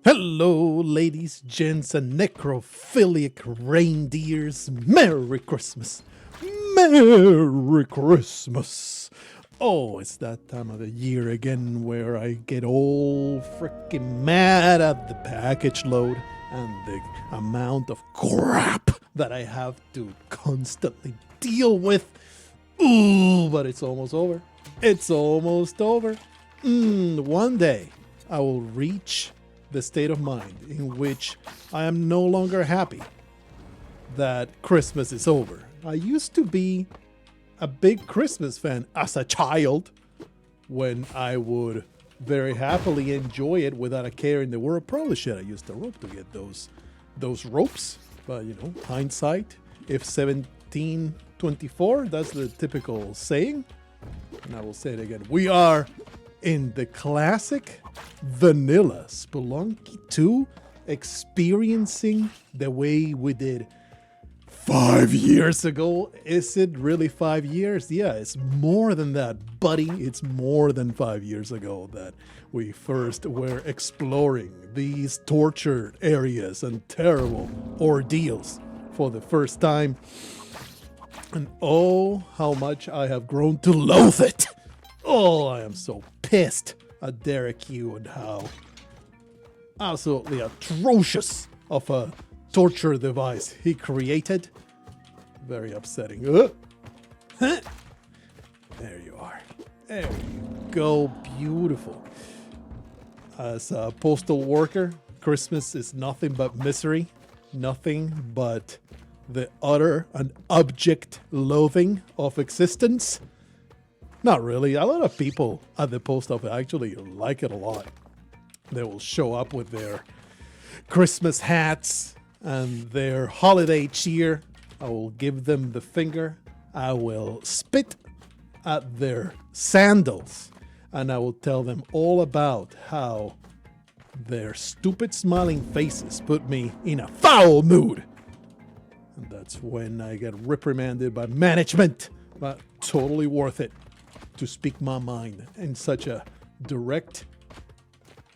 Hello, ladies, gents, and necrophilic reindeers. Merry Christmas! Merry Christmas! Oh, it's that time of the year again where I get all freaking mad at the package load and the amount of crap that I have to constantly deal with. Ooh, but it's almost over. It's almost over. One day I will reach the state of mind in which I am no longer happy that Christmas is over. I used to be a big Christmas fan as a child when I would very happily enjoy it without a care in the world. Probably should have used a rope to get those ropes, but hindsight, if 1724, that's the typical saying. And I will say it again. We are in the classic vanilla Spelunky 2, experiencing the way we did 5 years ago. Is it really 5 years? Yeah, it's more than that, buddy. It's more than 5 years ago that we first were exploring these tortured areas and terrible ordeals for the first time. And oh, how much I have grown to loathe it. Oh, I am so pissed at Derek Yu and how absolutely atrocious of a torture device he created. Very upsetting. There you are. There you go. Beautiful. As a postal worker, Christmas is nothing but misery. Nothing but the utter and abject loathing of existence. Not really. A lot of people at the post office actually like it a lot. They will show up with their Christmas hats and their holiday cheer. I will give them the finger. I will spit at their sandals. And I will tell them all about how their stupid smiling faces put me in a foul mood. And that's when I get reprimanded by management. But totally worth it to speak my mind in such a direct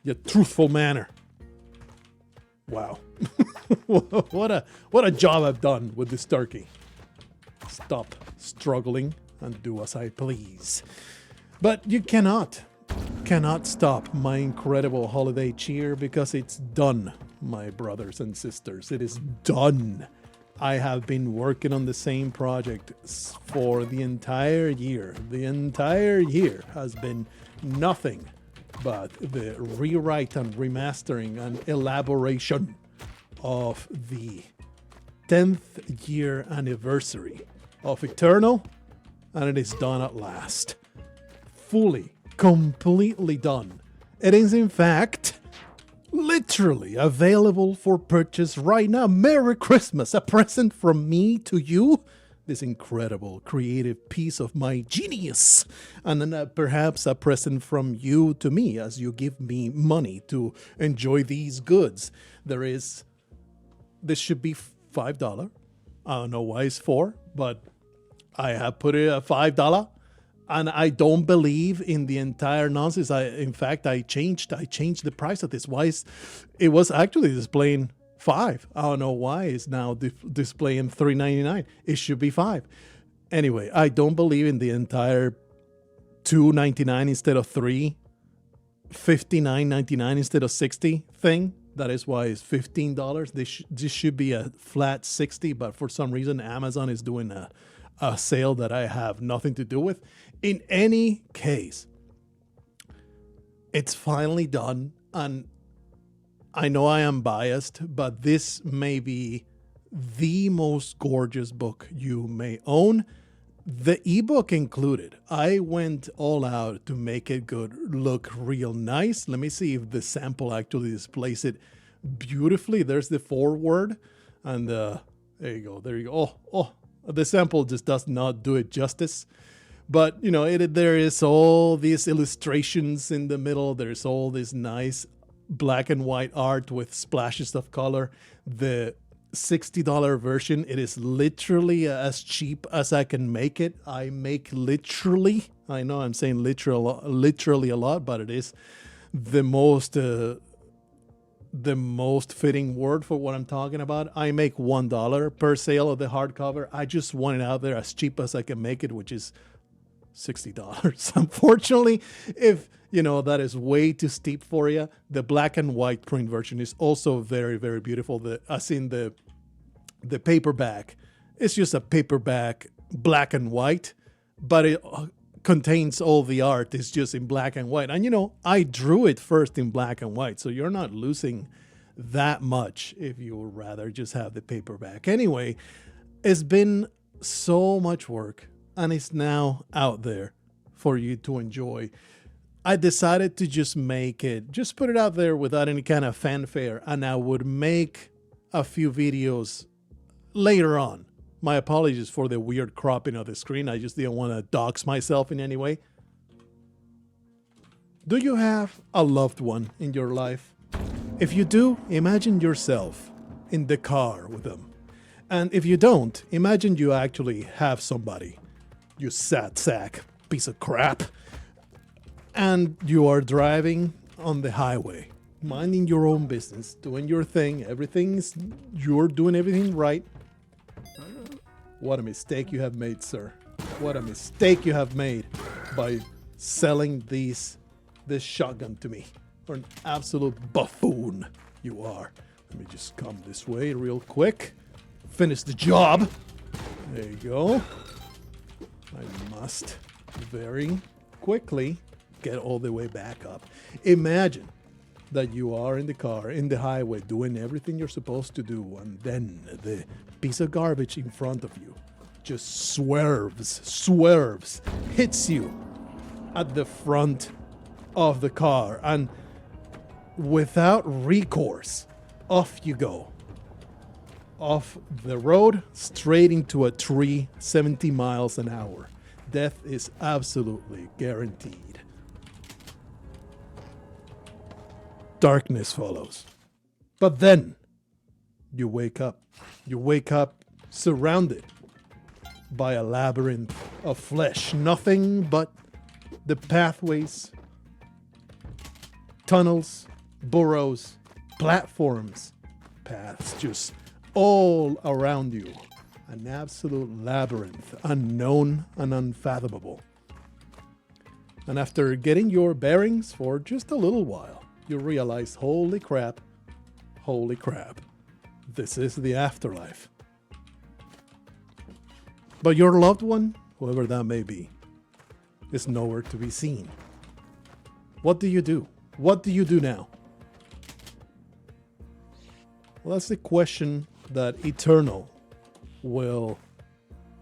yet truthful manner. Wow. what a job I've done with this turkey. Stop struggling and do as I please. But you cannot stop my incredible holiday cheer because it's done, my brothers and sisters. It is done. I have been working on the same project for the entire year. The entire year has been nothing but the rewrite and remastering and elaboration of the 10th year anniversary of Eternal, and it is done at last. Fully, completely done. It is in fact literally available for purchase right now. Merry Christmas, a present from me to you. This incredible creative piece of my genius. And then perhaps a present from you to me as you give me money to enjoy these goods. This should be $5. I don't know why it's $4, but I have put it at $5. And I don't believe in the entire nonsense. In fact, I changed the price of this. It was actually displaying $5. I don't know why it's now displaying $3.99. It should be $5. Anyway, I don't believe in the entire $2.99 instead of $3, $59.99 instead of $60 thing. That is why it's $15. This should be a flat $60, but for some reason Amazon is doing a sale that I have nothing to do with. In any case, it's finally done, and I know I am biased, but this may be the most gorgeous book you may own. The ebook included. I went all out to make it look real nice. Let me see if the sample actually displays it beautifully. There's the foreword, and there you go. Oh, the sample just does not do it justice. But, there is all these illustrations in the middle. There's all this nice black and white art with splashes of color. The $60 version, it is literally as cheap as I can make it. I make literally, I know I'm saying literally a lot, but it is the most the most fitting word for what I'm talking about. I make $1 per sale of the hardcover. I just want it out there as cheap as I can make it, which is $60. Unfortunately, if you know that is way too steep for you, the black and white print version is also very, very beautiful. As in the paperback, it's just a paperback black and white, but it contains all the art. It's just in black and white. And you know, I drew it first in black and white, so you're not losing that much if you would rather just have the paperback. Anyway, it's been so much work, and it's now out there for you to enjoy. I decided to just put it out there without any kind of fanfare, and I would make a few videos later on. My apologies for the weird cropping of the screen. I just didn't want to dox myself in any way. Do you have a loved one in your life? If you do, imagine yourself in the car with them. And if you don't, imagine you actually have somebody. You sad sack piece of crap. And you are driving on the highway, minding your own business, doing your thing. You're doing everything right. What a mistake you have made, sir. What a mistake you have made by selling this shotgun to me. You're an absolute buffoon, you are. Let me just come this way real quick. Finish the job. There you go. I must very quickly get all the way back up. Imagine that you are in the car, in the highway, doing everything you're supposed to do, and then the piece of garbage in front of you just swerves, hits you at the front of the car, and without recourse, off you go. Off the road, straight into a tree, 70 miles an hour. Death is absolutely guaranteed. Darkness follows. But then, you wake up. You wake up surrounded by a labyrinth of flesh. Nothing but the pathways, tunnels, burrows, platforms, paths, just all around you. An absolute labyrinth, unknown and unfathomable. And after getting your bearings for just a little while, you realize, holy crap, this is the afterlife. But your loved one, whoever that may be, is nowhere to be seen. What do you do? What do you do now? Well, that's the question that Eternal will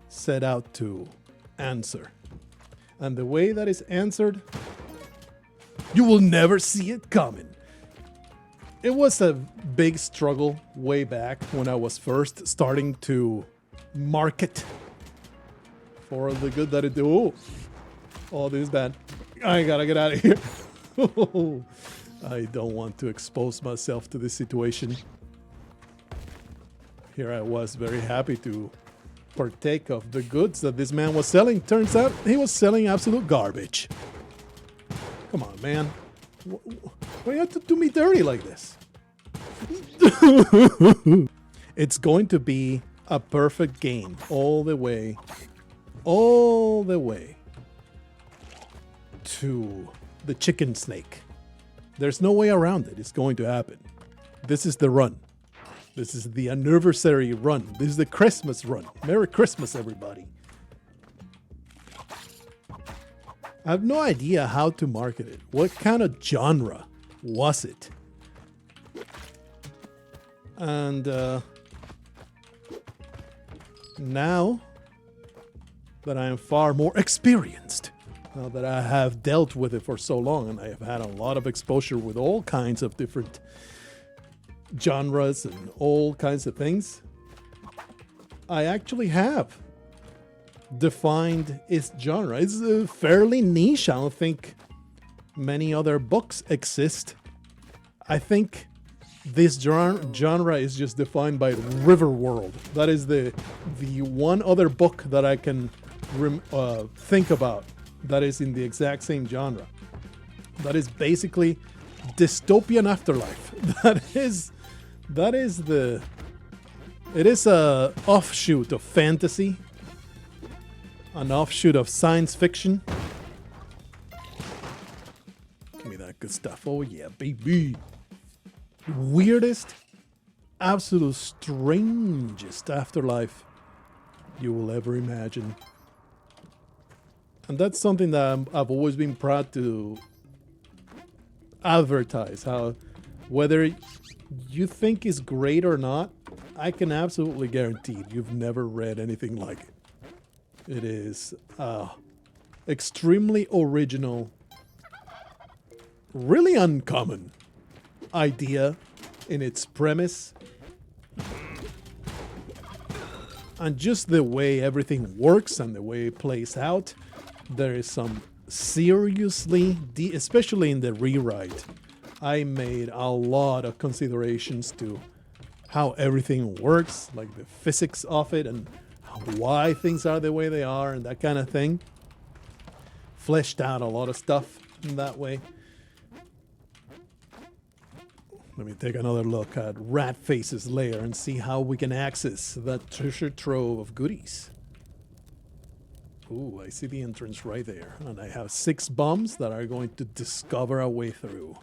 set out to answer. And the way that is answered, you will never see it coming. It was a big struggle way back when I was first starting to market for the good that it do. Oh, this is bad. I gotta get out of here. I don't want to expose myself to this situation. Here I was very happy to partake of the goods that this man was selling. Turns out he was selling absolute garbage. Come on, man. Why do you have to do me dirty like this? It's going to be a perfect game all the way to the chicken snake. There's no way around it. It's going to happen. This is the run. This is the anniversary run. This is the Christmas run. Merry Christmas, everybody. I have no idea how to market it. What kind of genre was it? And now that I am far more experienced, now that I have dealt with it for so long, and I have had a lot of exposure with all kinds of different genres and all kinds of things, I actually have defined its genre. It's fairly niche. I don't think many other books exist. I think this genre is just defined by Riverworld. That is the one other book that I can think about that is in the exact same genre. That is basically dystopian afterlife. That is the. It is a offshoot of fantasy, an offshoot of science fiction. Give me that good stuff. Oh yeah, baby. Weirdest, absolute strangest afterlife you will ever imagine. And that's something that I've always been proud to advertise. How, whether you think is great or not, I can absolutely guarantee you've never read anything like it. It is extremely original, really uncommon idea in its premise, and just the way everything works and the way it plays out. There is some seriously, especially in the rewrite, I made a lot of considerations to how everything works, like the physics of it and why things are the way they are and that kind of thing. Fleshed out a lot of stuff in that way. Let me take another look at Ratface's lair and see how we can access that treasure trove of goodies. Ooh, I see the entrance right there. And I have 6 bombs that are going to discover a way through.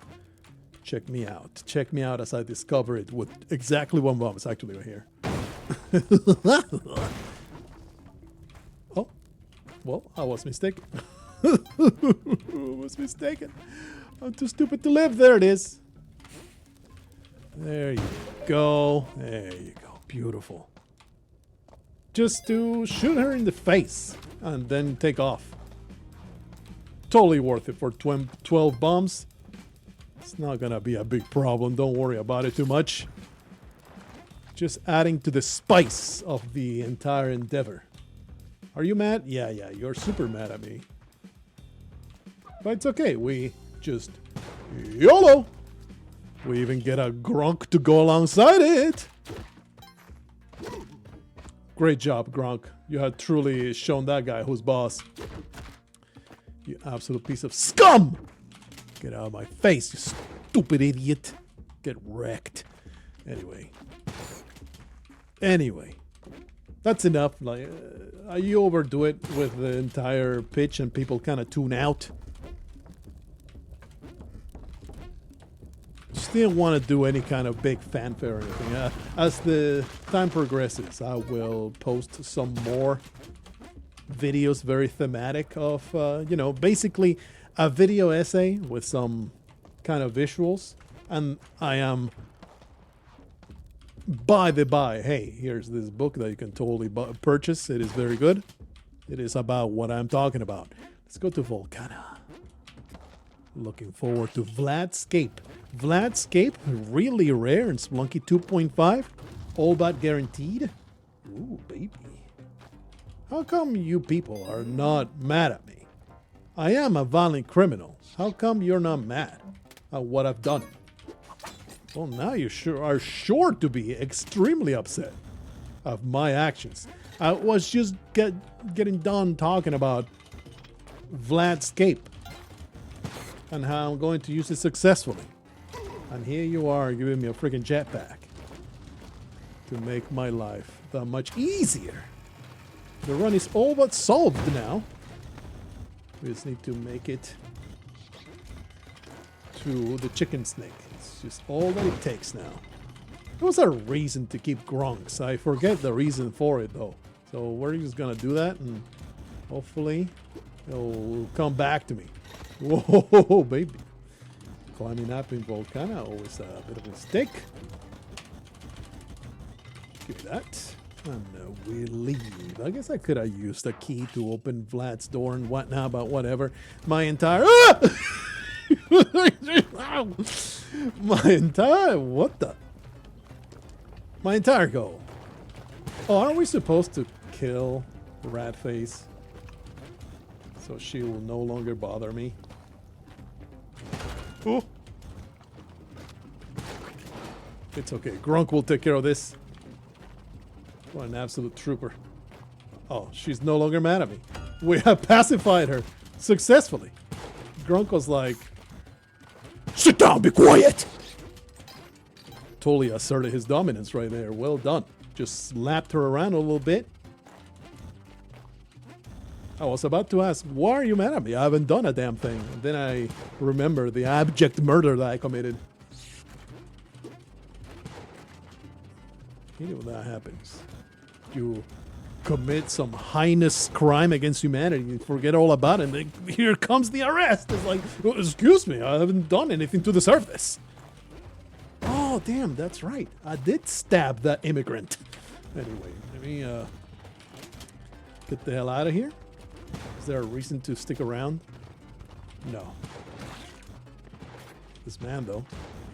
Check me out. Check me out as I discover it with exactly 1 bomb. It's actually right here. Oh, well, I was mistaken. I was mistaken. I'm too stupid to live. There it is. There you go. There you go. Beautiful. Just to shoot her in the face and then take off. Totally worth it for 12 bombs. It's not gonna be a big problem. Don't worry about it too much. Just adding to the spice of the entire endeavor. Are you mad? Yeah, you're super mad at me. But it's okay. We just YOLO! We even get a Grunk to go alongside it. Great job, Grunk. You had truly shown that guy who's boss. You absolute piece of scum! Get out of my face, you stupid idiot. Get wrecked. Anyway. That's enough. Like, you overdo it with the entire pitch and people kind of tune out. Just didn't want to do any kind of big fanfare or anything. As the time progresses, I will post some more videos very thematic of, basically a video essay with some kind of visuals. And I am, by the by, hey, here's this book that you can totally purchase. It is very good. It is about what I'm talking about. Let's go to Volcana. Looking forward to Vladscape. Vladscape, really rare in Spelunky 2.5. All but guaranteed. Ooh, baby. How come you people are not mad at me? I am a violent criminal. How come you're not mad at what I've done? Well, now you are sure to be extremely upset of my actions. I was just getting done talking about Vladscape and how I'm going to use it successfully. And here you are giving me a freaking jetpack to make my life that much easier. The run is all but solved now. We just need to make it to the chicken snake. It's just all that it takes now. There was a reason to keep Grunks. I forget the reason for it though. So we're just gonna do that and hopefully it'll come back to me. Whoa, baby. Climbing up in Volcana, always a bit of a mistake. Give me that. And we leave. I guess I could have used a key to open Vlad's door and whatnot, but whatever. My entire... My entire goal. Oh, aren't we supposed to kill Ratface so she will no longer bother me? Oh. It's okay. Grunk will take care of this. What an absolute trooper. Oh, she's no longer mad at me. We have pacified her successfully. Grunk was like, Sit down, be quiet! Totally asserted his dominance right there. Well done. Just slapped her around a little bit. I was about to ask, why are you mad at me? I haven't done a damn thing. And then I remember the abject murder that I committed. You know when that happens. You commit some heinous crime against humanity, you forget all about it, and then here comes the arrest. It's like, oh, excuse me, I haven't done anything to deserve this. Oh, damn, that's right. I did stab that immigrant. Anyway, let me get the hell out of here. Is there a reason to stick around? No. This man, though,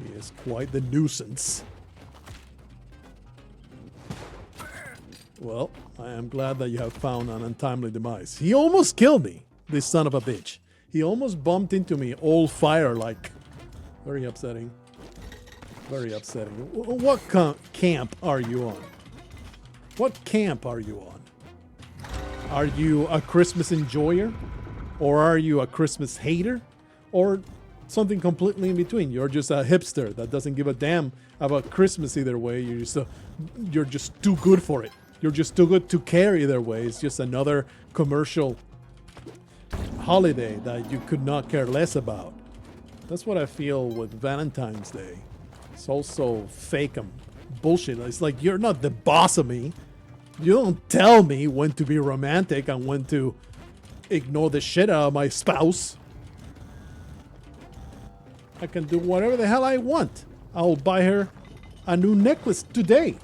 he is quite the nuisance. Well, I am glad that you have found an untimely demise. He almost killed me, this son of a bitch. He almost bumped into me, all fire like. Very upsetting. Very upsetting. What camp are you on? What camp are you on? Are you a Christmas enjoyer? Or are you a Christmas hater? Or something completely in between? You're just a hipster that doesn't give a damn about Christmas either way. You're just too good for it. You're just too good to care either way. It's just another commercial holiday that you could not care less about. That's what I feel with Valentine's Day. It's also fake and bullshit. It's like, you're not the boss of me. You don't tell me when to be romantic and when to ignore the shit out of my spouse. I can do whatever the hell I want. I'll buy her a new necklace today,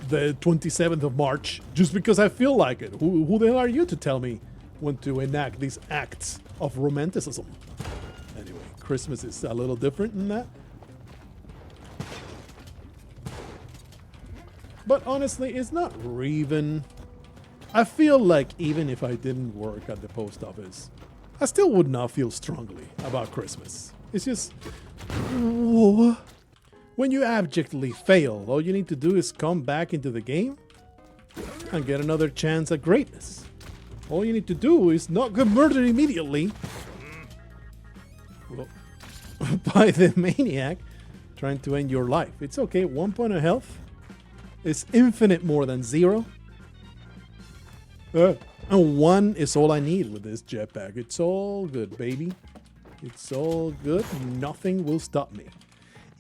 the 27th of March, just because I feel like it. Who the hell are you to tell me when to enact these acts of romanticism? Anyway, Christmas is a little different than that. But honestly, it's not even. I feel like even if I didn't work at the post office, I still would not feel strongly about Christmas. It's just. When you abjectly fail, all you need to do is come back into the game and get another chance at greatness. All you need to do is not get murdered immediately by the maniac trying to end your life. It's okay, 1 point of health is infinite more than 0. And 1 is all I need with this jetpack. It's all good, baby. It's all good. Nothing will stop me.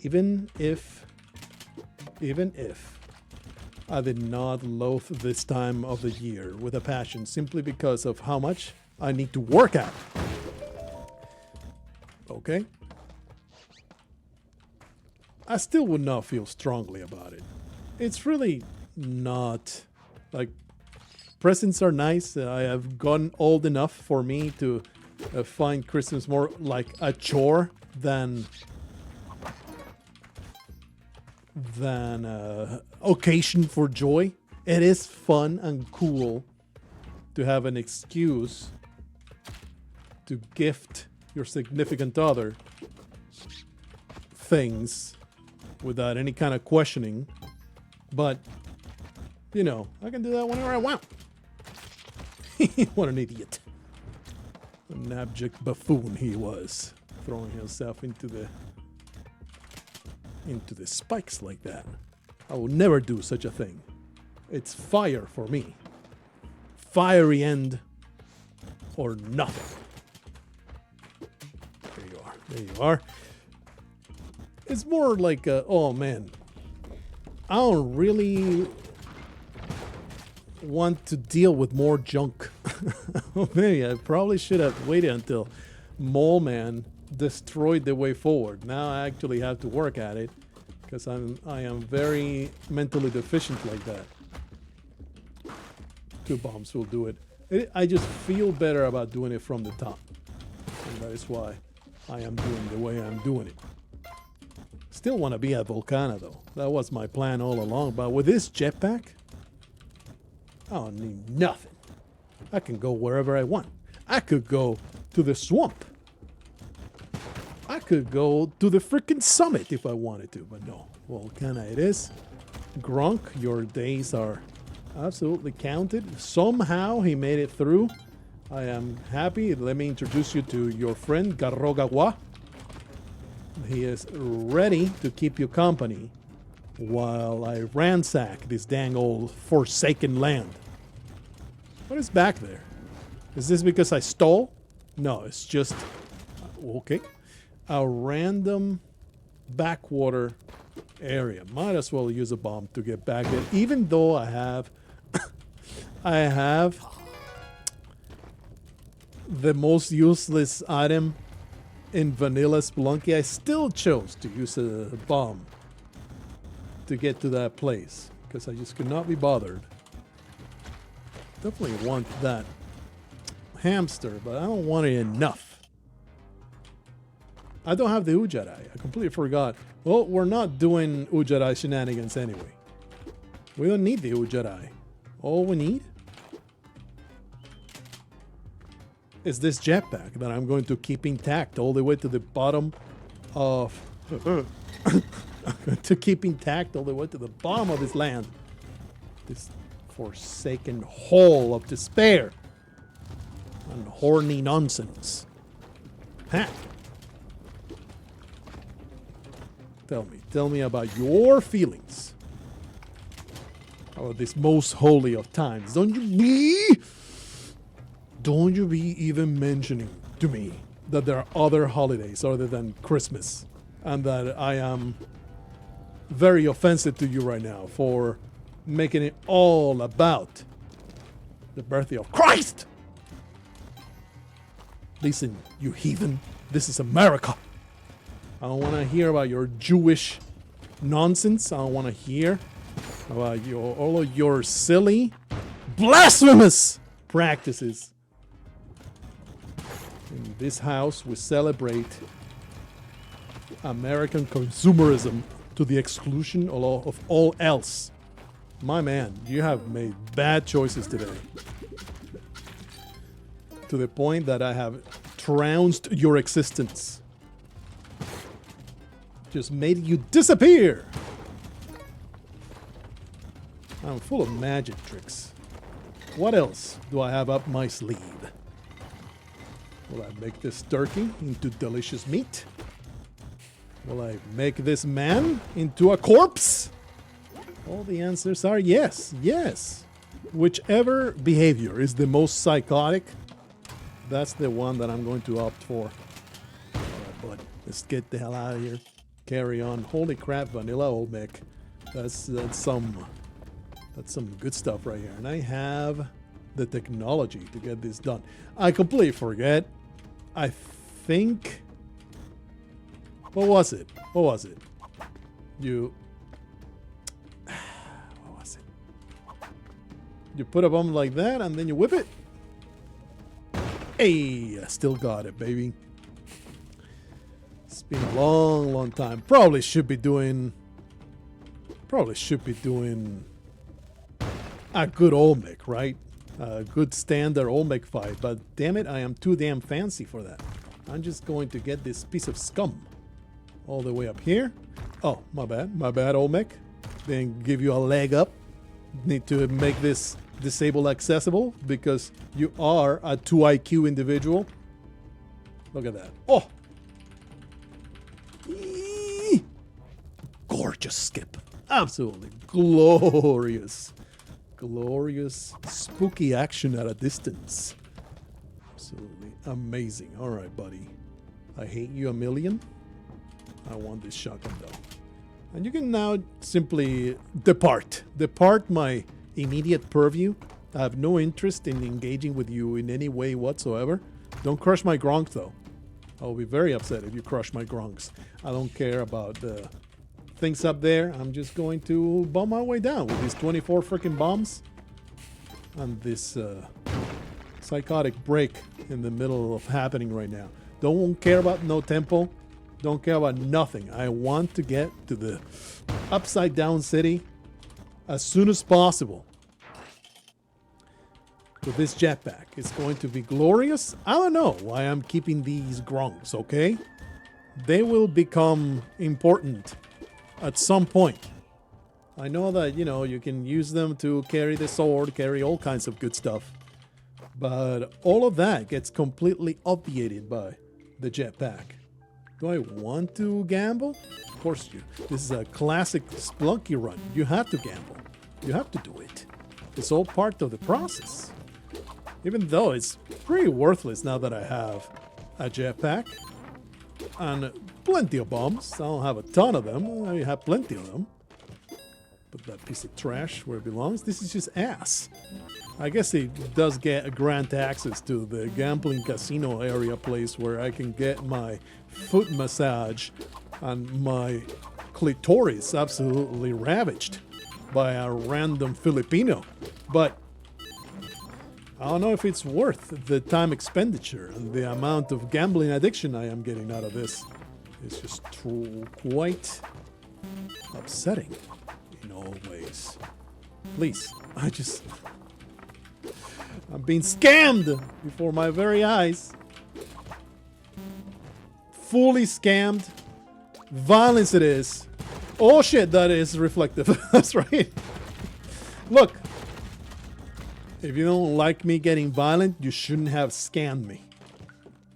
Even if I did not loathe this time of the year with a passion, simply because of how much I need to work at. Okay? I still would not feel strongly about it. It's really not, like, presents are nice. I have gotten old enough for me to find Christmas more like a chore than occasion for joy. It is fun and cool to have an excuse to gift your significant other things without any kind of questioning. But, you know, I can do that whenever I want. What an idiot. An abject buffoon he was, throwing himself into the spikes like that. I will never do such a thing. It's fire for me. Fiery end or nothing. There you are. There you are. It's more like, oh man, I don't really want to deal with more junk. Maybe I probably should have waited until Mole Man destroyed the way forward. Now I actually have to work at it because I am very mentally deficient like that. 2 bombs will do it. I just feel better about doing it from the top, and that is why I am doing the way I'm doing it. Still want to be at Volcana though. That was my plan all along. But with this jetpack, I don't need nothing. I can go wherever I want. I could go to the swamp. I could go to the freaking summit if I wanted to, but no. Volcana it is. Gronk, your days are absolutely counted. Somehow he made it through. I am happy. Let me introduce you to your friend Garrogawa. He is ready to keep you company while I ransack this dang old forsaken land. What is back there? Is this because I stole? No, it's just... okay. A random backwater area. Might as well use a bomb to get back there. Even though I have... I have... the most useless item in vanilla Spelunky, I still chose to use a bomb to get to that place because I just could not be bothered. Definitely want that hamster, but I don't want it enough. I don't have the Ujjarai. I completely forgot. Well, we're not doing Ujjarai shenanigans anyway. We don't need the Ujjarai. All we need is this jetpack that I'm going to keep intact all the way to the bottom of... to keep intact all the way to the bottom of this land. This forsaken hole of despair and horny nonsense. Ha! Tell me about your feelings about this most holy of times. Don't you be even mentioning to me that there are other holidays other than Christmas, and that I am very offensive to you right now for making it all about the birthday of Christ. Listen, you heathen, this is America. I don't want to hear about your Jewish nonsense. I don't want to hear about all of your silly, blasphemous practices. In this house, we celebrate American consumerism to the exclusion of all else. My man, you have made bad choices today. To the point that I have trounced your existence. Just made you disappear. I'm full of magic tricks. What else do I have up my sleeve? Will I make this turkey into delicious meat? Will I make this man into a corpse? All the answers are yes, yes. Whichever behavior is the most psychotic, that's the one that I'm going to opt for. All right, bud, let's get the hell out of here. Carry on. Holy crap, vanilla Olmec. That's some good stuff right here. And I have the technology to get this done. I completely forget. I think... What was it? What was it? What was it? You put a bomb like that and then you whip it? Hey, I still got it, baby. It's been a long, long time. Probably should be doing a good Olmec, right? A good standard Olmec fight. But damn it, I am too damn fancy for that. I'm just going to get this piece of scum all the way up here. Oh, my bad, Olmec. Then give you a leg up. Need to make this disable accessible because you are a 2 IQ individual. Look at that. Oh! Eee! Gorgeous skip. Absolutely glorious. Glorious, spooky action at a distance. Absolutely amazing. All right, buddy. I hate you a million. I want this shotgun though. And you can now simply depart. Depart my immediate purview. I have no interest in engaging with you in any way whatsoever. Don't crush my gronk though. I'll be very upset if you crush my gronks. I don't care about the things up there. I'm just going to bomb my way down with these 24 freaking bombs. And this psychotic break in the middle of happening right now. Don't care about no tempo. Don't care about nothing. I want to get to the upside down city as soon as possible. With this jetpack, it's going to be glorious. I don't know why I'm keeping these gronks, okay? They will become important at some point. I know that, you know, you can use them to carry the sword, carry all kinds of good stuff. But all of that gets completely obviated by the jetpack. Do I want to gamble? Of course you. This is a classic Spelunky run. You have to gamble. You have to do it. It's all part of the process. Even though it's pretty worthless now that I have a jetpack and plenty of bombs. I don't have a ton of them. I have plenty of them. Put that piece of trash where it belongs. This is just ass. I guess it does grant access to the gambling casino area place where I can get my foot massage and my clitoris absolutely ravaged by a random Filipino. But I don't know if it's worth the time expenditure and the amount of gambling addiction I am getting out of this. It's just quite upsetting in all ways. Please, I'm being scammed before my very eyes. Fully scammed. Violence it is. Oh shit, that is reflective. That's right. Look. If you don't like me getting violent, you shouldn't have scammed me.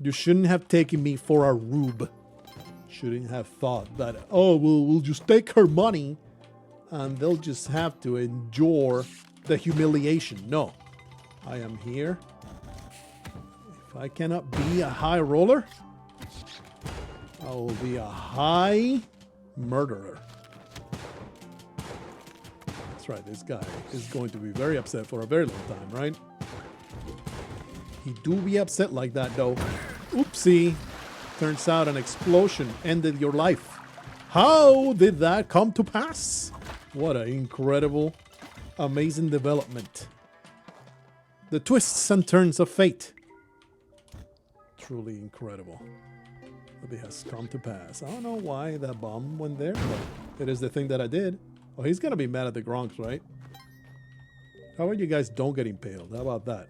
You shouldn't have taken me for a rube. Shouldn't have thought that, oh, we'll just take her money and they'll just have to endure the humiliation. No. I am here. If I cannot be a high roller, I will be a high murderer. That's right, this guy is going to be very upset for a very long time, right? He do be upset like that though. Oopsie. Turns out an explosion ended your life. How did that come to pass? What an incredible, amazing development. The twists and turns of fate. Truly incredible. But it has come to pass. I don't know why that bomb went there, but it is the thing that I did. Oh, he's gonna be mad at the Gronks, right? How about you guys don't get impaled? How about that?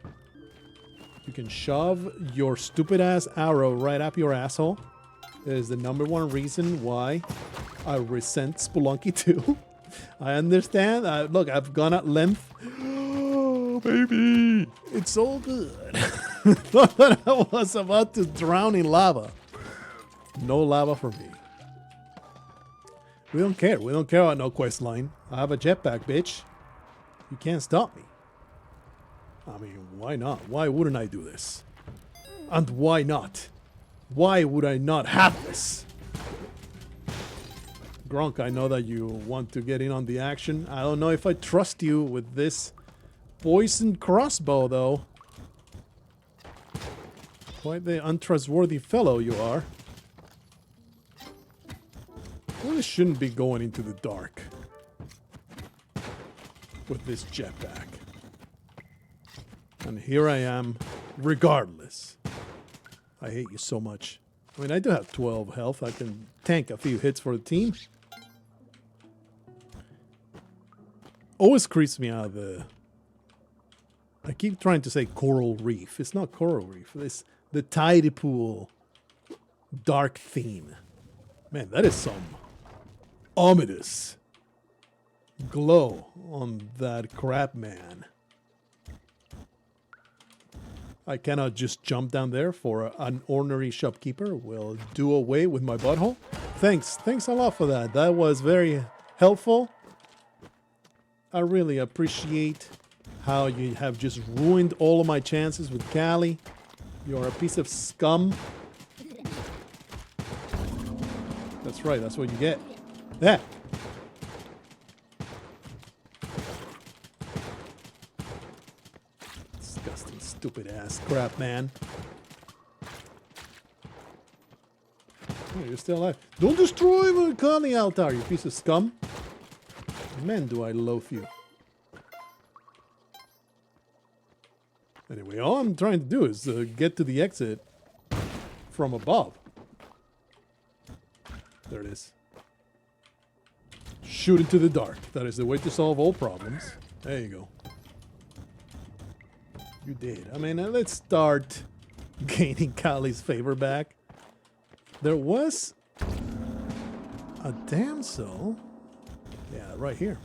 You can shove your stupid ass arrow right up your asshole. It is the #1 reason why I resent Spelunky 2. I understand. Look, I've gone at length. Oh, baby. It's so good. Thought that I was about to drown in lava. No lava for me. We don't care. We don't care about no quest line. I have a jetpack, bitch. You can't stop me. I mean, why not? Why wouldn't I do this? And why not? Why would I not have this? Gronk, I know that you want to get in on the action. I don't know if I trust you with this poisoned crossbow, though. Quite the untrustworthy fellow you are. Really shouldn't be going into the dark with this jetpack. And here I am, regardless. I hate you so much. I mean, I do have 12 health. I can tank a few hits for the team. Always creeps me out of the... I keep trying to say coral reef. It's not coral reef. It's the tide pool dark theme. Man, that is some ominous glow on that crab man. I cannot just jump down there for an ordinary shopkeeper. Will do away with my butthole. Thanks a lot for that. That was very helpful. I really appreciate how you have just ruined all of my chances with Callie. You're a piece of scum. That's right, that's what you get. Yeah. Disgusting, stupid ass crap, man. Oh, you're still alive. Don't destroy my Callie altar, you piece of scum. Man, do I loaf you. Anyway, all I'm trying to do is get to the exit from above. There it is. Shoot into the dark. That is the way to solve all problems. There you go. You did. I mean, let's start gaining Kali's favor back. There was a damsel. Yeah, right here.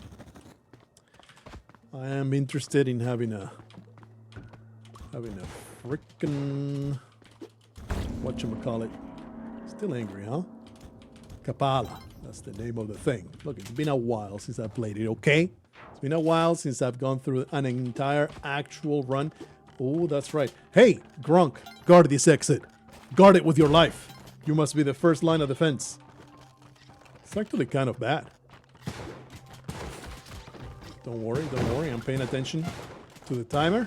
I am interested in having a frickin' whatchamacallit. Still angry, huh? Kapala. That's the name of the thing. Look, it's been a while since I played it, okay? It's been a while since I've gone through an entire actual run. Oh, that's right. Hey, Grunk, guard this exit. Guard it with your life. You must be the first line of defense. It's actually kind of bad. Don't worry, I'm paying attention to the timer.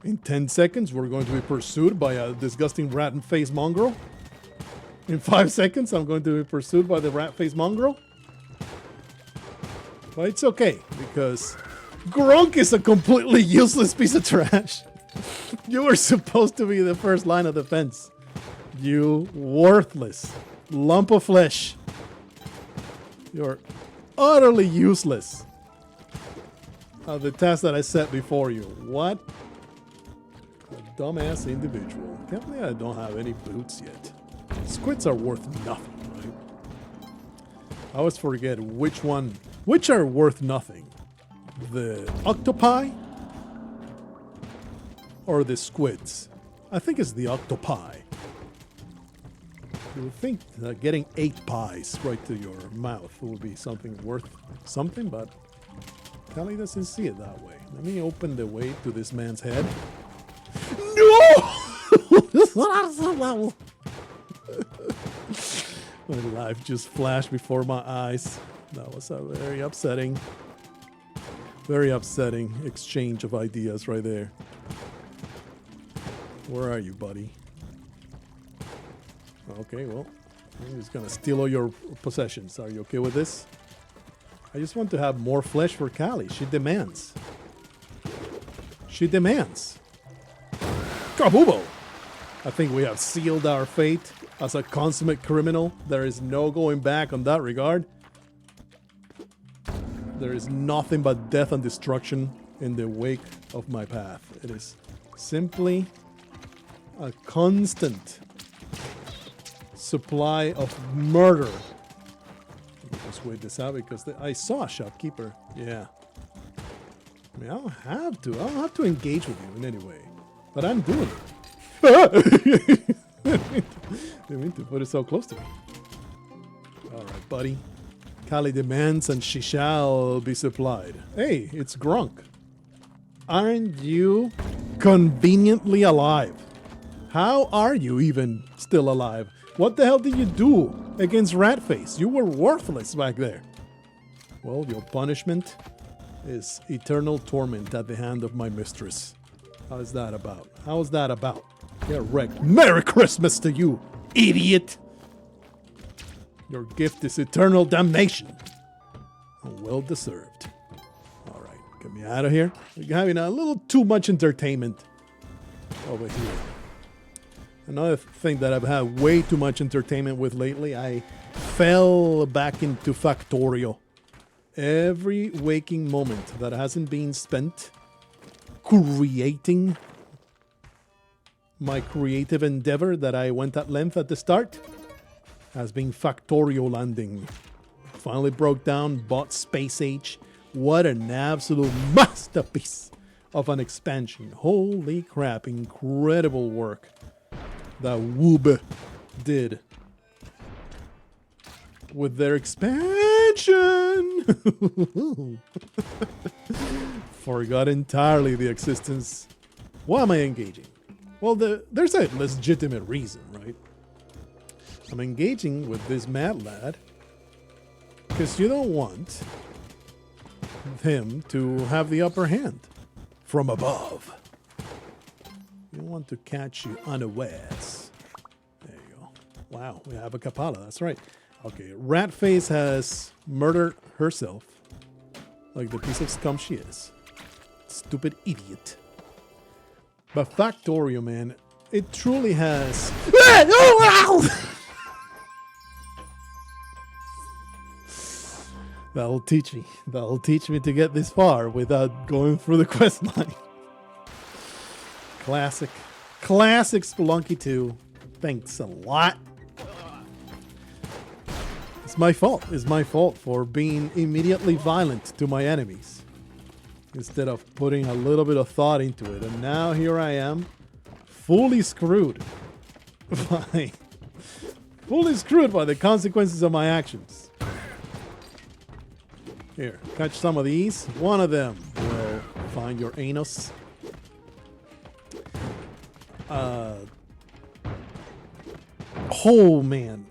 In 10 seconds, we're going to be pursued by a disgusting rat-faced mongrel. In 5 seconds, I'm going to be pursued by the rat-faced mongrel. But it's okay, because Grunk is a completely useless piece of trash. You were supposed to be the first line of defense. You worthless lump of flesh. You're utterly useless. The task that I set before you. What? A dumbass individual. Can't believe I don't have any boots yet. Squids are worth nothing, right? I always forget which are worth nothing. The octopi or the squids? I think it's the octopi. You would think that getting 8 pies right to your mouth would be something worth something, but Callie doesn't see it that way. Let me open the way to this man's head. No! My life just flashed before my eyes. That was a very upsetting exchange of ideas right there. Where are you, buddy? Okay, well, I'm just gonna steal all your possessions. Are you okay with this? I just want to have more flesh for Callie. She demands. She demands. Kabubo! I think we have sealed our fate as a consummate criminal. There is no going back on that regard. There is nothing but death and destruction in the wake of my path. It is simply a constant supply of murder. Let me just wait this out because I saw a shopkeeper. Yeah. I mean, I don't have to engage with you in any way. But I'm doing it. Didn't mean to put it so close to me. Alright, buddy. Callie demands and she shall be supplied. Hey, it's Grunk. Aren't you conveniently alive? How are you even still alive? What the hell did you do against Ratface? You were worthless back there. Well, your punishment is eternal torment at the hand of my mistress. How is that about? How is that about? Get wrecked. Merry Christmas to you, idiot! Your gift is eternal damnation. Well deserved. Alright, get me out of here. We're having a little too much entertainment over here. Another thing that I've had way too much entertainment with lately, I fell back into Factorio. Every waking moment that hasn't been spent creating my creative endeavor that I went at length at the start has been Factorio landing. Finally broke down, bought Space Age. What an absolute masterpiece of an expansion. Holy crap, incredible work that Woob did with their expansion. Forgot entirely the existence. Why am I engaging? Well, there's a legitimate reason, right? I'm engaging with this mad lad because you don't want him to have the upper hand from above. You want to catch you unawares. There you go. Wow, we have a Kapala. That's right. Okay, Ratface has murdered herself like the piece of scum she is. Stupid idiot. But Factorio, man, it truly has... That'll teach me. That'll teach me to get this far without going through the quest line. Classic. Classic Spelunky 2. Thanks a lot. It's my fault. It's my fault for being immediately violent to my enemies instead of putting a little bit of thought into it. And now here I am, fully screwed by the consequences of my actions. Here, catch some of these. One of them will find your anus. Oh man,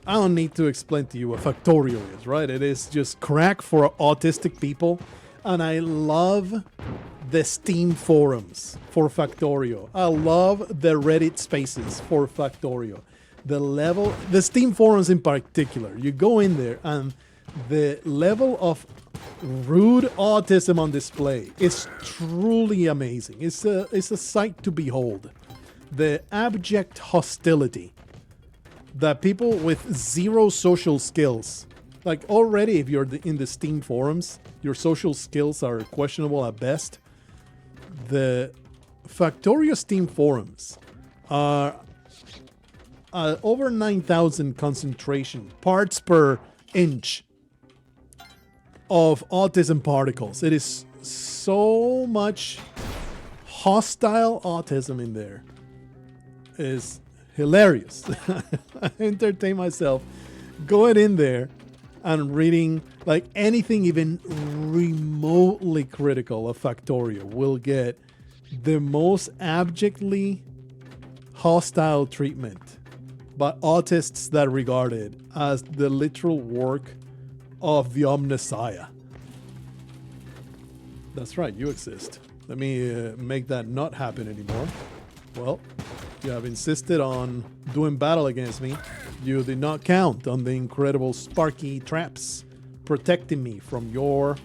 I don't need to explain to you what Factorio is, right? It is just crack for autistic people, and I love the Steam forums for Factorio. I love the Reddit spaces for Factorio. The Steam forums in particular, you go in there and the level of rude autism on display is truly amazing. It's a sight to behold. The abject hostility that people with zero social skills, like already if you're in the Steam forums, your social skills are questionable at best. The Factorio Steam forums are over 9,000 concentration parts per inch of autism particles. It is so much hostile autism in there. It is hilarious. I entertain myself going in there and reading like anything even remotely critical of Factorio will get the most abjectly hostile treatment by autists that regard it as the literal work of the Omnissiah. That's right, you exist. Let me make that not happen anymore. Well, you have insisted on doing battle against me. You did not count on the incredible sparky traps protecting me from your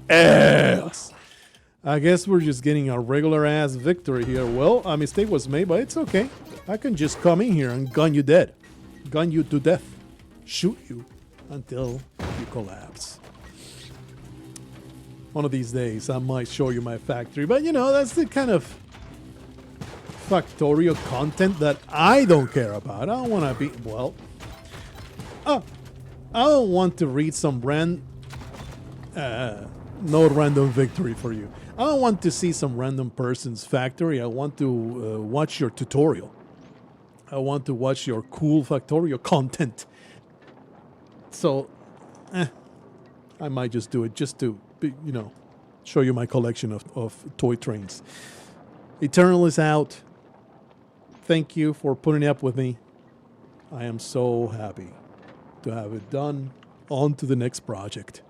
ass. I guess we're just getting a regular ass victory here. Well, a mistake was made, but it's okay. I can just come in here and gun you dead. Gun you to death. Shoot you until you collapse. One of these days I might show you my factory, but you know, that's the kind of Factorio content that I don't care about. I don't want to be, well, I don't want to read some no random victory for you. I don't want to see some random person's factory. I want to watch your tutorial. I want to watch your cool Factorio content. So, I might just do it just to, you know, show you my collection of toy trains. Eternal is out. Thank you for putting up with me. I am so happy to have it done. On to the next project.